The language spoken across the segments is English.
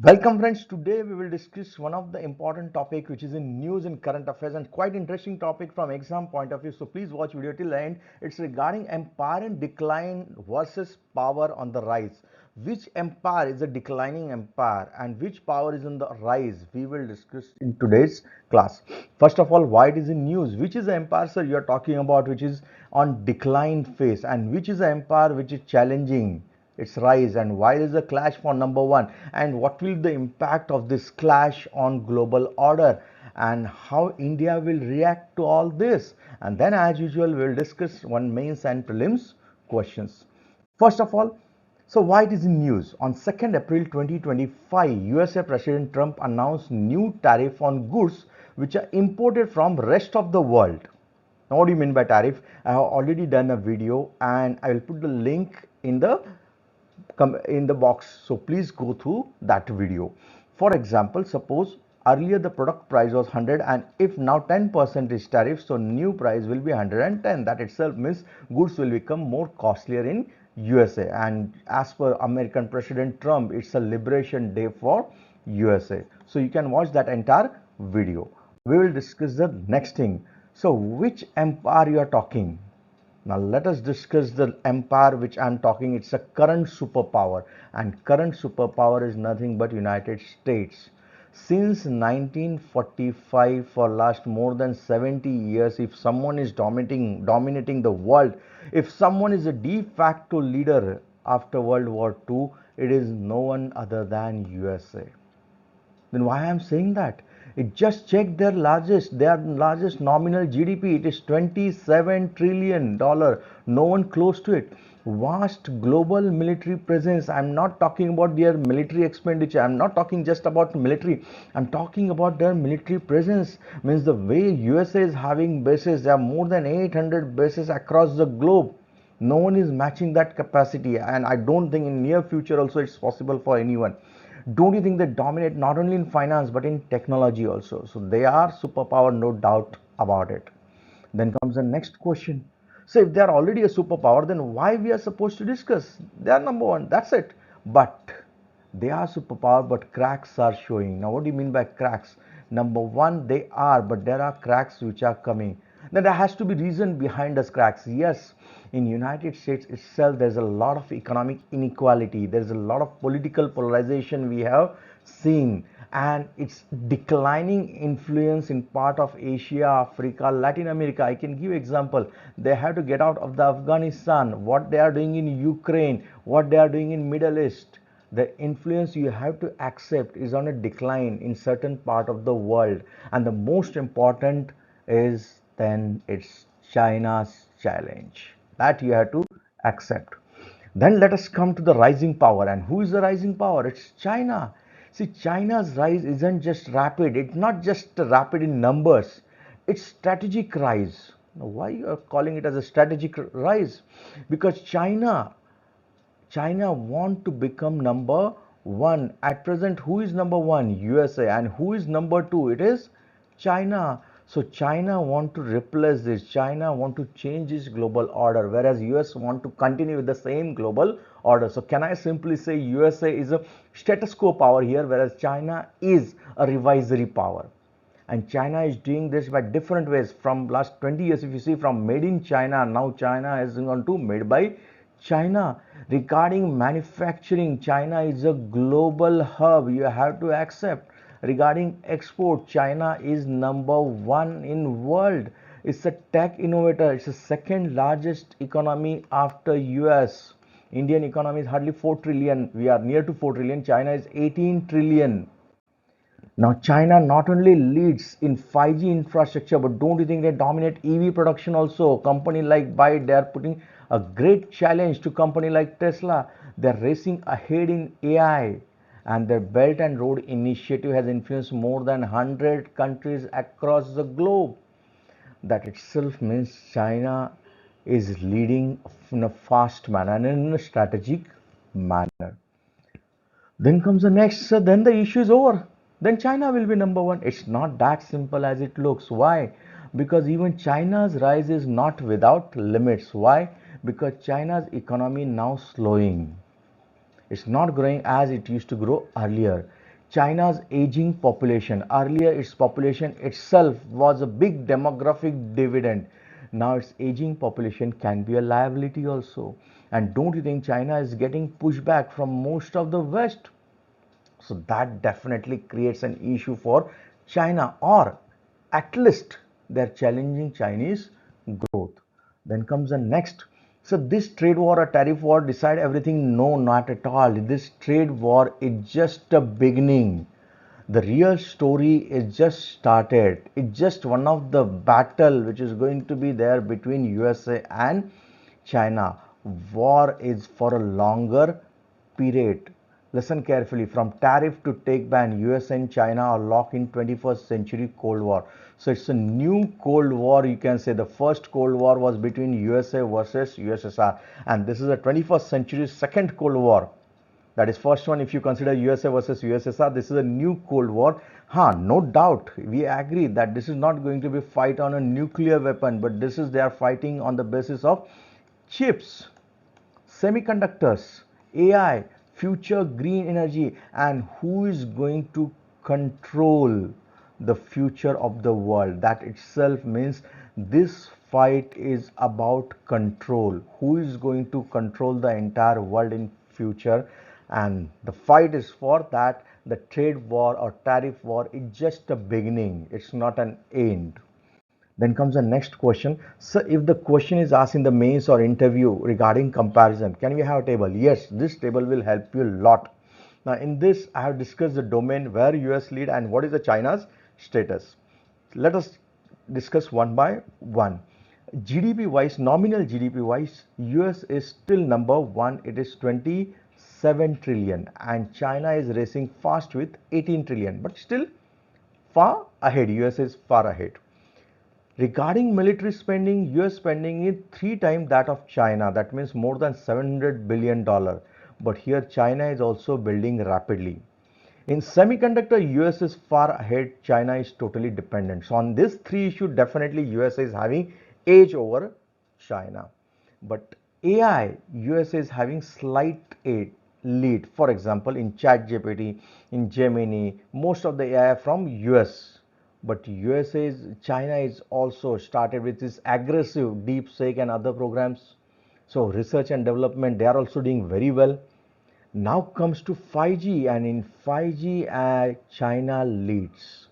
Welcome friends, today we will discuss one of the important topic which is in news and current affairs and quite interesting topic from exam point of view. So please watch video till the end. It's regarding empire in decline versus power on the rise. Which empire is a declining empire and which power is on the rise? We will discuss in today's class. First of all, why it is in news? Which is the empire, sir, you are talking about which is on decline phase, and which is the empire which is challenging its rise, and why is the clash for number one, and what will the impact of this clash on global order, and how India will react to all this? And then as usual we will discuss one mains and prelims questions. First of all, so why it is in news? On 2nd April 2025, USA President Trump announced new tariff on goods which are imported from rest of the world. Now what do you mean by tariff? I have already done a video and I will put the link in the box, so please go through that video. For example, suppose earlier the product price was 100 and if now 10% is tariff, so new price will be 110. That itself means goods will become more costlier in USA, and as per American President Trump, it's a liberation day for USA. So you can watch that entire video. We will discuss the next thing. So which empire you are talking? Now let us discuss the empire which I am talking. It's a current superpower, and current superpower is nothing but United States. Since 1945, for last more than 70 years, if someone is dominating the world, if someone is a de facto leader after World War II, it is no one other than USA. Then why I am saying that? It just check their largest nominal GDP. It is $27 trillion. No one close to it. Vast global military presence. I'm not talking about their military expenditure. I'm not talking just about military. I'm talking about their military presence. Means the way USA is having bases. There are more than 800 bases across the globe. No one is matching that capacity, and I don't think in near future also it's possible for anyone. Don't you think they dominate not only in finance but in technology also? So they are superpower, no doubt about it. Then comes the next question. So if they are already a superpower, then why we are supposed to discuss? They are number one, that's it. But they are superpower, but cracks are showing. Now what do you mean by cracks? Number one, they are, but there are cracks which are coming. Now there has to be reason behind those cracks. Yes, in United States itself there's a lot of economic inequality, there's a lot of political polarization we have seen, and it's declining influence in part of Asia, Africa, Latin America. I can give example. They have to get out of the Afghanistan, what they are doing in Ukraine, what they are doing in Middle East. The influence you have to accept is on a decline in certain part of the world, and the most important is then it's China's challenge that you have to accept. Then let us come to the rising power. And who is the rising power? It's China. See, China's rise isn't just rapid, it's not just rapid in numbers, it's strategic rise. Now, why you are calling it as a strategic rise? Because China want to become number one. At present, who is number one? USA. And who is number two? It is China. So China want to replace this. China want to change its global order, whereas US want to continue with the same global order. So can I simply say USA is a status quo power here, whereas China is a revisory power? And China is doing this by different ways. From last 20 years, if you see, from made in China, now China has gone to made by China. Regarding manufacturing, China is a global hub, you have to accept. Regarding export, China is number one in world. It's a tech innovator. It's the second largest economy after US. Indian economy is hardly 4 trillion. We are near to 4 trillion. China is 18 trillion. Now China not only leads in 5G infrastructure, but don't you think they dominate EV production also? Company like BYD, they are putting a great challenge to company like Tesla. They are racing ahead in AI, and their Belt and Road Initiative has influenced more than 100 countries across the globe. That itself means China is leading in a fast manner and in a strategic manner. Then comes the next, so then the issue is over. Then China will be number one. It's not that simple as it looks. Why? Because even China's rise is not without limits. Why? Because China's economy now slowing. It's not growing as it used to grow earlier. China's aging population. Earlier, its population itself was a big demographic dividend. Now, its aging population can be a liability also. And don't you think China is getting pushback from most of the West? So that definitely creates an issue for China, or at least they're challenging Chinese growth. Then comes the next. So this trade war or tariff war decide everything? No, not at all. This trade war is just a beginning. The real story is just started. It's just one of the battle which is going to be there between USA and China. War is for a longer period. Listen carefully. From tariff to take ban, US and China are locked in 21st century Cold War. So it's a new Cold War. You can say the first Cold War was between USA versus USSR, and this is a 21st century second Cold War. That is first one if you consider USA versus USSR. This is a new Cold War. No doubt we agree that this is not going to be fight on a nuclear weapon, but this is they are fighting on the basis of chips, semiconductors, AI, future green energy, and who is going to control the future of the world. That itself means this fight is about control. Who is going to control the entire world in future? And the fight is for that. The trade war or tariff war is just a beginning, it's not an end. Then comes the next question. So if the question is asked in the mains or interview regarding comparison, can we have a table? Yes, this table will help you a lot. Now in this, I have discussed the domain where US lead and what is the China's status. Let us discuss one by one. GDP wise, nominal GDP wise, US is still number one. It is 27 trillion and China is racing fast with 18 trillion, but still far ahead. US is far ahead. Regarding military spending, US spending is three times that of China. That means more than $700 billion. But here China is also building rapidly. In semiconductor, US is far ahead. China is totally dependent. So on this three issue, definitely US is having edge over China. But AI, US is having slight lead. For example, in ChatGPT, in Gemini, most of the AI from US. But USA is, China is also started with this aggressive DeepSeek and other programs. So research and development, they are also doing very well. Now comes to 5G, and in 5G, China leads.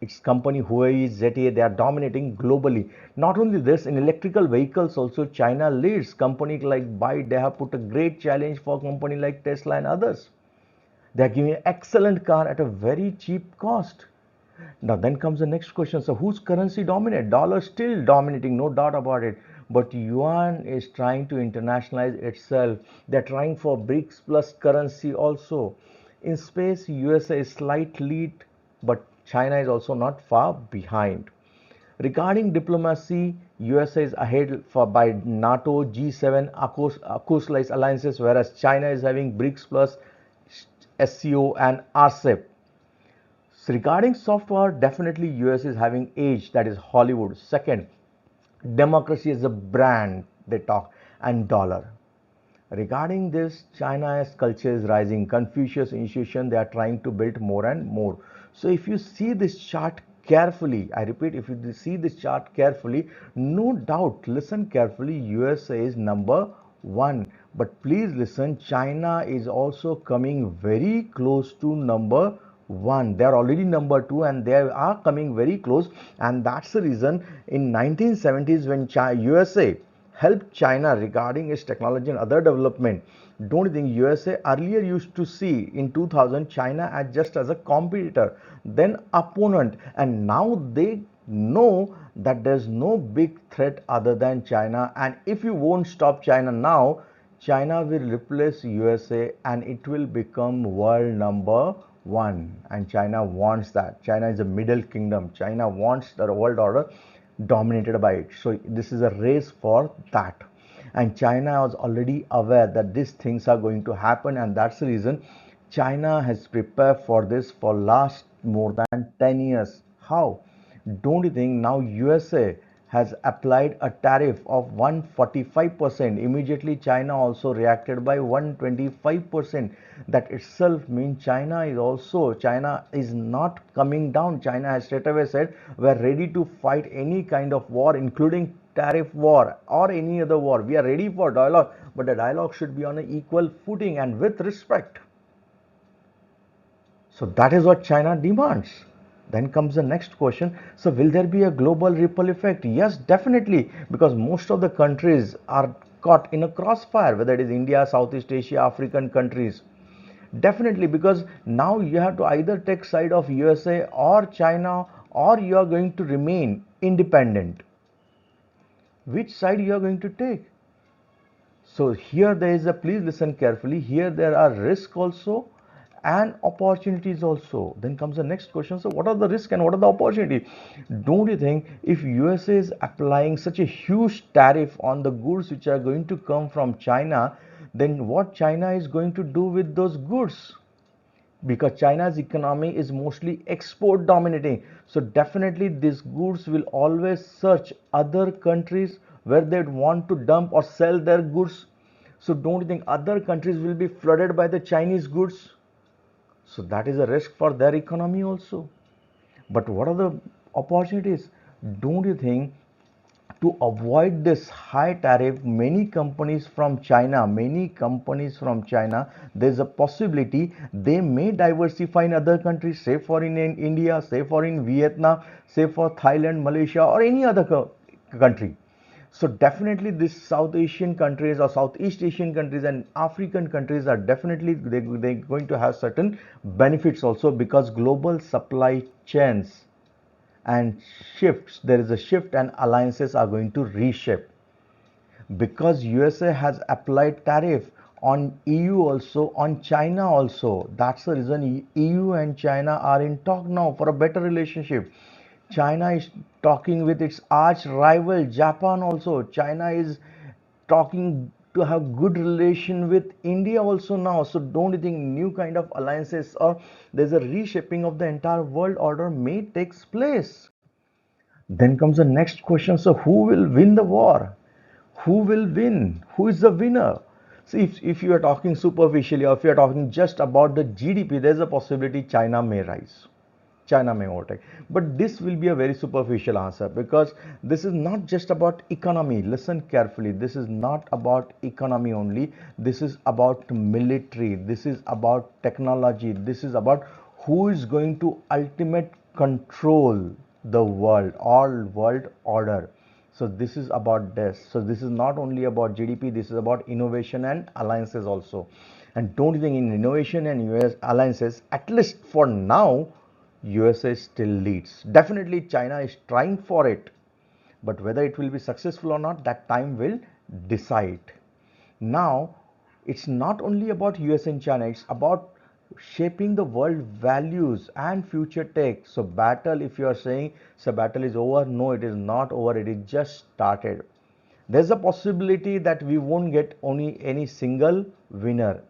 Its company Huawei, ZTE, they are dominating globally. Not only this, in electrical vehicles also China leads. Companies like BYD, they have put a great challenge for company like Tesla and others. They are giving an excellent car at a very cheap cost. Now then comes the next question. So whose currency dominate? Dollar still dominating, no doubt about it. But yuan is trying to internationalize itself. They're trying for BRICS plus currency also. In space, USA is slight lead, but China is also not far behind. Regarding diplomacy, USA is ahead for by NATO, G7, AUKUS alliances, whereas China is having BRICS plus SCO and RCEP. So regarding software, definitely US is having age, that is Hollywood. Second, democracy is a brand they talk, and dollar. Regarding this, China's culture is rising. Confucius institution they are trying to build more and more. So if you see this chart carefully, I repeat, if you see this chart carefully, no doubt, listen carefully, USA is number one. But please listen, China is also coming very close to number one. They are already number two and they are coming very close. And that's the reason in 1970s when USA help China regarding its technology and other development. Don't you think USA earlier used to see in 2000 China as just as a competitor, then opponent, and now they know that there's no big threat other than China, and if you won't stop China now, China will replace USA and it will become world number one. And China wants that. China is a middle kingdom. China wants the world order dominated by it. So this is a race for that. And China was already aware that these things are going to happen, and that's the reason China has prepared for this for last more than 10 years. How? Don't you think now USA has applied a tariff of 145%. Immediately China also reacted by 125%. That itself means China is not coming down. China has straight away said we are ready to fight any kind of war, including tariff war or any other war. We are ready for dialogue, but the dialogue should be on an equal footing and with respect. So that is what China demands. Then comes the next question. So will there be a global ripple effect? Yes, definitely, because most of the countries are caught in a crossfire, whether it is India, Southeast Asia, African countries. Definitely, because now you have to either take side of USA or China, or you are going to remain independent. Which side you are going to take? So here there is a, please listen carefully, here there are risks also and opportunities also. Then comes the next question. So what are the risks and what are the opportunity? Don't you think if USA is applying such a huge tariff on the goods which are going to come from China, then what China is going to do with those goods? Because China's economy is mostly export dominating. So definitely these goods will always search other countries where they want to dump or sell their goods. So don't you think other countries will be flooded by the Chinese goods? So that is a risk for their economy also. But what are the opportunities? Don't you think to avoid this high tariff, many companies from China, there's a possibility they may diversify in other countries, say for in India, say for in Vietnam, say for Thailand, Malaysia, or any other country. So definitely these South Asian countries or Southeast Asian countries and African countries are definitely they're going to have certain benefits also, because global supply chains and shifts, there is a shift and alliances are going to reshape. Because USA has applied tariff on EU also, on China also. That's the reason EU and China are in talk now for a better relationship. China is talking with its arch rival Japan also. China is talking to have good relation with India also now. So don't you think new kind of alliances or there's a reshaping of the entire world order may takes place? Then comes the next question. So who will win the war? Who will win? Who is the winner? See, if you are talking superficially or if you are talking just about the GDP, there's a possibility China may rise. China may overtake. But this will be a very superficial answer, because this is not just about economy. Listen carefully. This is not about economy only. This is about military. This is about technology. This is about who is going to ultimate control the world, all world order. So this is about this. So this is not only about GDP, this is about innovation and alliances also. And don't you think in innovation and US alliances, at least for now, USA still leads. Definitely China is trying for it, but whether it will be successful or not, that time will decide. Now, it's not only about US and China, it's about shaping the world values and future tech. So battle, if you are saying so battle is over, no, it is not over, it is just started. There's a possibility that we won't get only any single winner,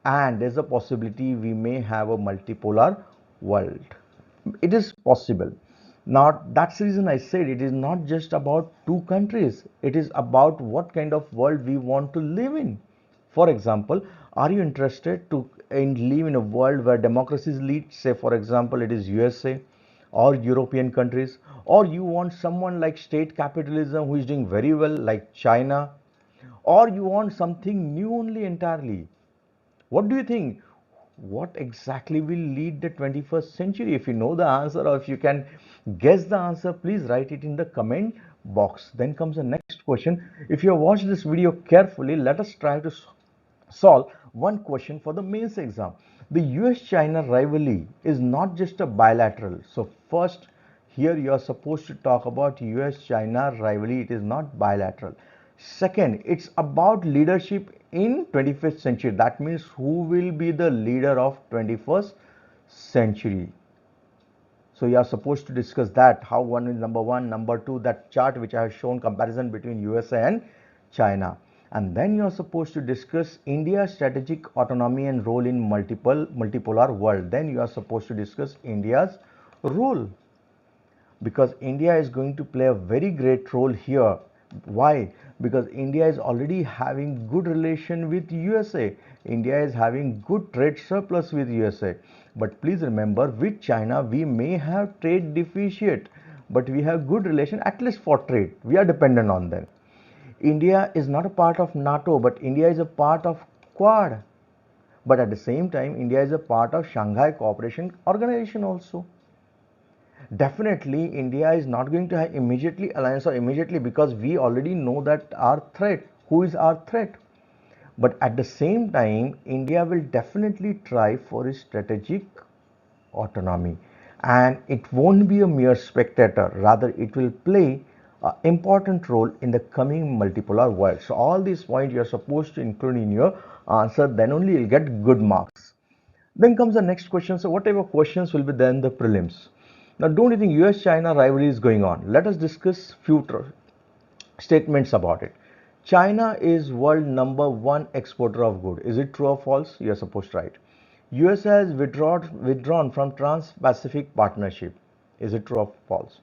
and there's a possibility we may have a multipolar world. It is possible. Not, that's the reason I said it is not just about two countries, it is about what kind of world we want to live in. For example, are you interested to live in a world where democracies lead, say for example it is USA or European countries, or you want someone like state capitalism who is doing very well like China, or you want something new only entirely? What do you think? What exactly will lead the 21st century? If you know the answer or if you can guess the answer, please write it in the comment box. Then comes the next question. If you have watched this video carefully, let us try to solve one question for the mains exam. The US-China rivalry is not just a bilateral. So first, here you are supposed to talk about US-China rivalry. It is not bilateral. Second, it's about leadership in 21st century. That means who will be the leader of 21st century. So you are supposed to discuss that, how one is number one, number two, that chart which I have shown comparison between USA and China. And then you are supposed to discuss India's strategic autonomy and role in multipolar world. Then you are supposed to discuss India's role. because India is going to play a very great role here. Why? Because India is already having good relation with USA. India is having good trade surplus with USA. But please remember, with China we may have trade deficit, but we have good relation at least for trade. We are dependent on them. India is not a part of NATO, but India is a part of Quad. But at the same time, India is a part of Shanghai Cooperation Organization also. Definitely, India is not going to have immediately alliance or immediately, because we already know that our threat, who is our threat. But at the same time, India will definitely try for a strategic autonomy, and it won't be a mere spectator, rather it will play an important role in the coming multipolar world. So all these points you are supposed to include in your answer, then only you'll get good marks. Then comes the next question. So what type of questions will be there in the prelims? Now, don't you think US-China rivalry is going on? Let us discuss few statements about it. China is world number one exporter of good. Is it true or false? You are supposed to write. US has withdrawn from Trans-Pacific Partnership. Is it true or false?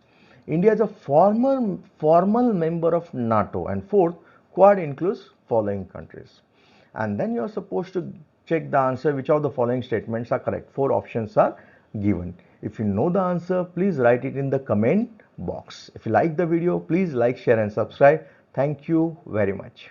India is a formal member of NATO. And fourth, Quad includes following countries. And then you are supposed to check the answer which of the following statements are correct. Four options are given. If you know the answer, please write it in the comment box. If you like the video, please like, share and subscribe. Thank you very much.